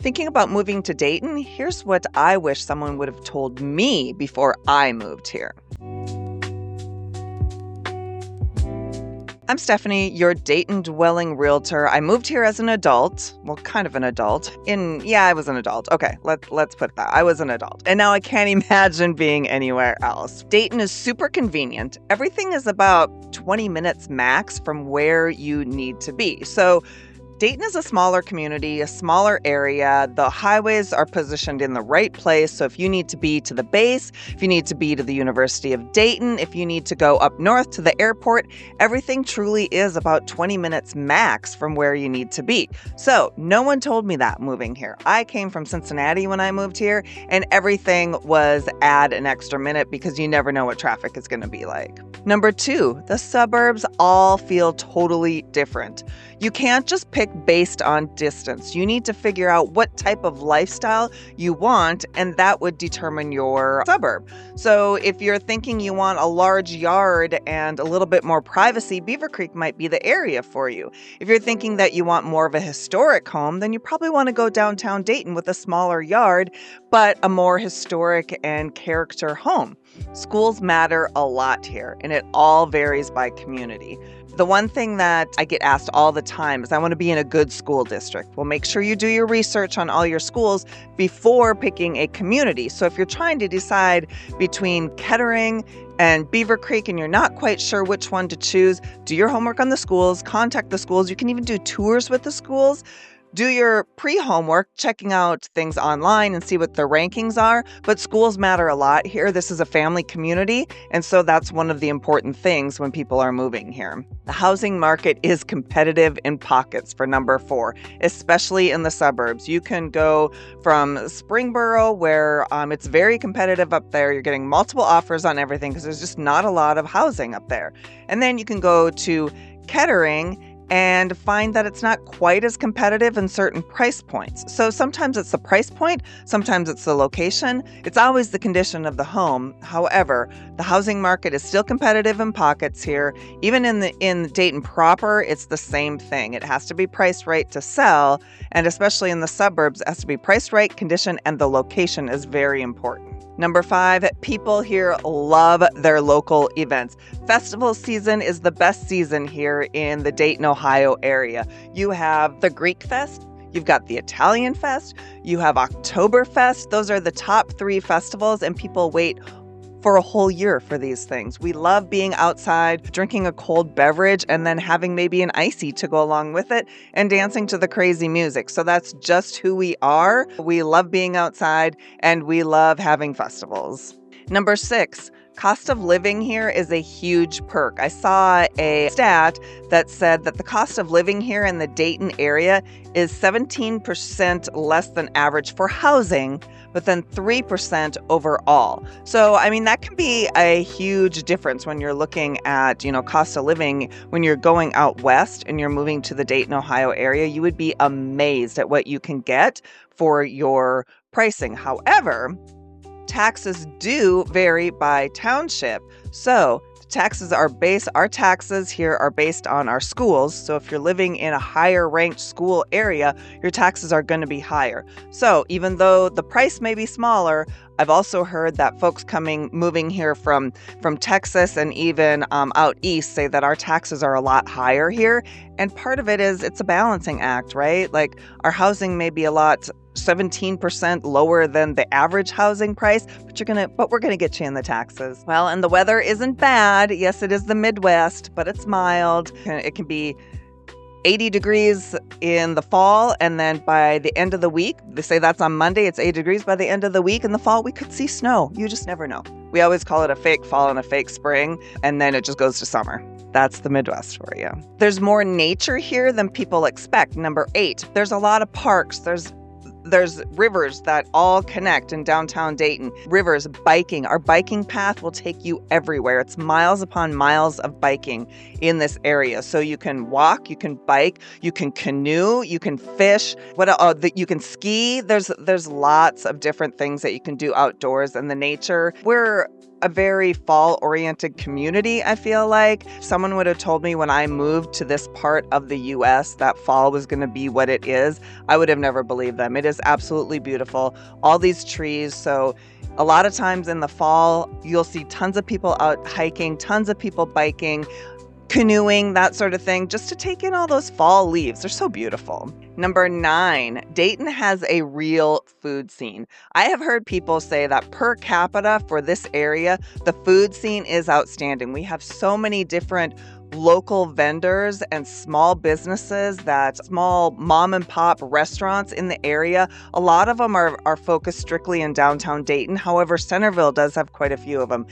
Thinking about moving to Dayton, here's what I wish someone would have told me before I moved here. I'm Stephanie, your Dayton dwelling realtor. I moved here as an adult. Well, kind of an adult. I was an adult. Okay, let's put that. I was an adult. And now I can't imagine being anywhere else. Dayton is super convenient. Everything is about 20 minutes max from where you need to be. So Dayton is a smaller community, a smaller area. The highways are positioned in the right place. So if you need to be to the base, if you need to be to the University of Dayton, if you need to go up north to the airport, everything truly is about 20 minutes max from where you need to be. So no one told me that moving here. I came from Cincinnati when I moved here, and everything was add an extra minute because you never know what traffic is going to be like. Number 2, the suburbs all feel totally different. You can't just pick based on distance. You need to figure out what type of lifestyle you want, and that would determine your suburb. So if you're thinking you want a large yard and a little bit more privacy, Beaver Creek might be the area for you. If you're thinking that you want more of a historic home, then you probably want to go downtown Dayton with a smaller yard, but a more historic and character home. Schools matter a lot here, and it all varies by community. The one thing that I get asked all the time is I want to be in a good school district. Well, make sure you do your research on all your schools before picking a community. So if you're trying to decide between Kettering and Beaver Creek and you're not quite sure which one to choose, do your homework on the schools, contact the schools. You can even do tours with the schools. Do your pre-homework, checking out things online and see what their rankings are. But schools matter a lot here. This is a family community, and so that's one of the important things when people are moving here. The housing market is competitive in pockets for number 4, especially in the suburbs. You can go from Springboro, where it's very competitive up there. You're getting multiple offers on everything because there's just not a lot of housing up there. And then you can go to Kettering and find that it's not quite as competitive in certain price points. So sometimes it's the price point, sometimes it's the location. It's always the condition of the home. However, the housing market is still competitive in pockets here. Even in Dayton proper, it's the same thing. It has to be priced right to sell, and especially in the suburbs, it has to be priced right, condition, and the location is very important. Number 5, people here love their local events. Festival season is the best season here in the Dayton, Ohio area. You have the Greek Fest, you've got the Italian Fest, you have Oktoberfest. Those are the top 3 festivals, and people wait for a whole year for these things. We love being outside, drinking a cold beverage, and then having maybe an icy to go along with it, and dancing to the crazy music. So that's just who we are. We love being outside, and we love having festivals. Number 6, cost of living here is a huge perk. I saw a stat that said that the cost of living here in the Dayton area is 17% less than average for housing, but then 3% overall. So, that can be a huge difference when you're looking at, cost of living. When you're going out west and you're moving to the Dayton, Ohio area, you would be amazed at what you can get for your pricing. However, taxes do vary by township. So our taxes here are based on our schools. So if you're living in a higher ranked school area, your taxes are going to be higher. So even though the price may be smaller, I've also heard that folks moving here from Texas and even out east say that our taxes are a lot higher here. And part of it is it's a balancing act, right? Like our housing may be 17% lower than the average housing price, but we're gonna get you in the taxes. Well, and the weather isn't bad. Yes, it is the Midwest, but it's mild. It can be 80 degrees in the fall, and then by the end of the week, they say that's on Monday, it's 80 degrees. By the end of the week in the fall, we could see snow. You just never know. We always call it a fake fall and a fake spring, and then it just goes to summer. That's the Midwest for you. There's more nature here than people expect. Number 8, there's a lot of parks. There's rivers that all connect in downtown Dayton. Rivers, biking. Our biking path will take you everywhere. It's miles upon miles of biking in this area. So you can walk, you can bike, you can canoe, you can fish, you can ski. There's lots of different things that you can do outdoors in the nature. We're a very fall-oriented community, I feel like. Someone would have told me when I moved to this part of the US that fall was going to be what it is. I would have never believed them. It is absolutely beautiful. All these trees. So a lot of times in the fall, you'll see tons of people out hiking, tons of people biking, canoeing, that sort of thing, just to take in all those fall leaves. They're so beautiful. Number 9, Dayton has a real food scene. I have heard people say that per capita for this area, the food scene is outstanding. We have so many different local vendors and small businesses, that small mom and pop restaurants in the area. A lot of them are focused strictly in downtown Dayton. However, Centerville does have quite a few of them.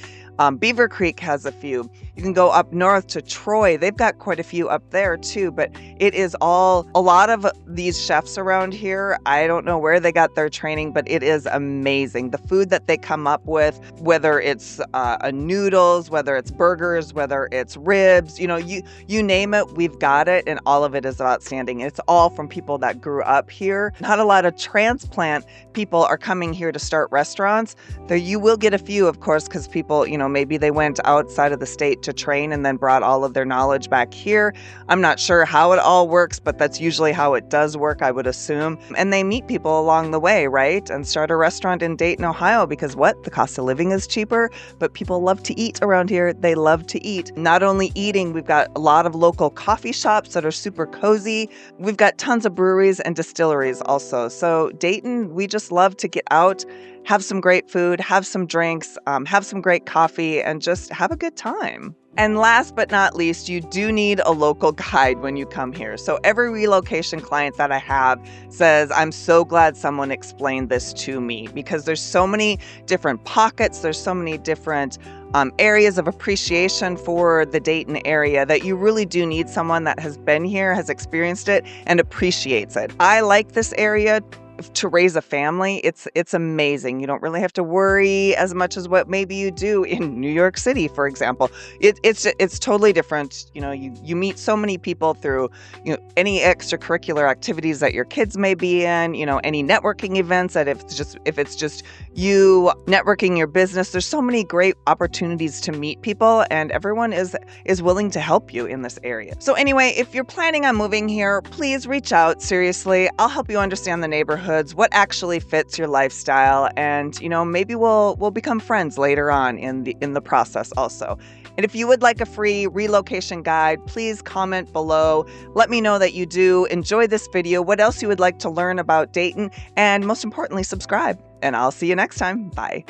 Beaver Creek has a few. You can go up north to Troy. They've got quite a few up there too, but it is all, a lot of these chefs around here, I don't know where they got their training, but it is amazing. The food that they come up with, whether it's noodles, whether it's burgers, whether it's ribs, you name it, we've got it, and all of it is outstanding. It's all from people that grew up here. Not a lot of transplant people are coming here to start restaurants. Though you will get a few, of course, because people, maybe they went outside of the state to train and then brought all of their knowledge back here. I'm not sure how it all works, but that's usually how it does work, I would assume. And they meet people along the way, right? And start a restaurant in Dayton, Ohio, because the cost of living is cheaper, but people love to eat around here. They love to eat. Not only eating, we've got a lot of local coffee shops that are super cozy. We've got tons of breweries and distilleries also. So Dayton, we just love to get out, have some great food, have some drinks, have some great coffee, and just have a good time. And last but not least, you do need a local guide when you come here. So every relocation client that I have says, I'm so glad someone explained this to me, because there's so many different pockets, there's so many different areas of appreciation for the Dayton area that you really do need someone that has been here, has experienced it, and appreciates it. I like this area to raise a family. It's amazing. You don't really have to worry as much as what maybe you do in New York City, for example. It's totally different. You meet so many people through any extracurricular activities that your kids may be in, any networking events, that if it's just you networking your business, there's so many great opportunities to meet people, and everyone is willing to help you in this area. So anyway, if you're planning on moving here, please reach out. Seriously, I'll help you understand the neighborhood, what actually fits your lifestyle, and maybe we'll become friends later on in the process also. And if you would like a free relocation guide, please comment below. Let me know that you do enjoy this video, what else you would like to learn about Dayton, and most importantly, subscribe. And I'll see you next time. Bye.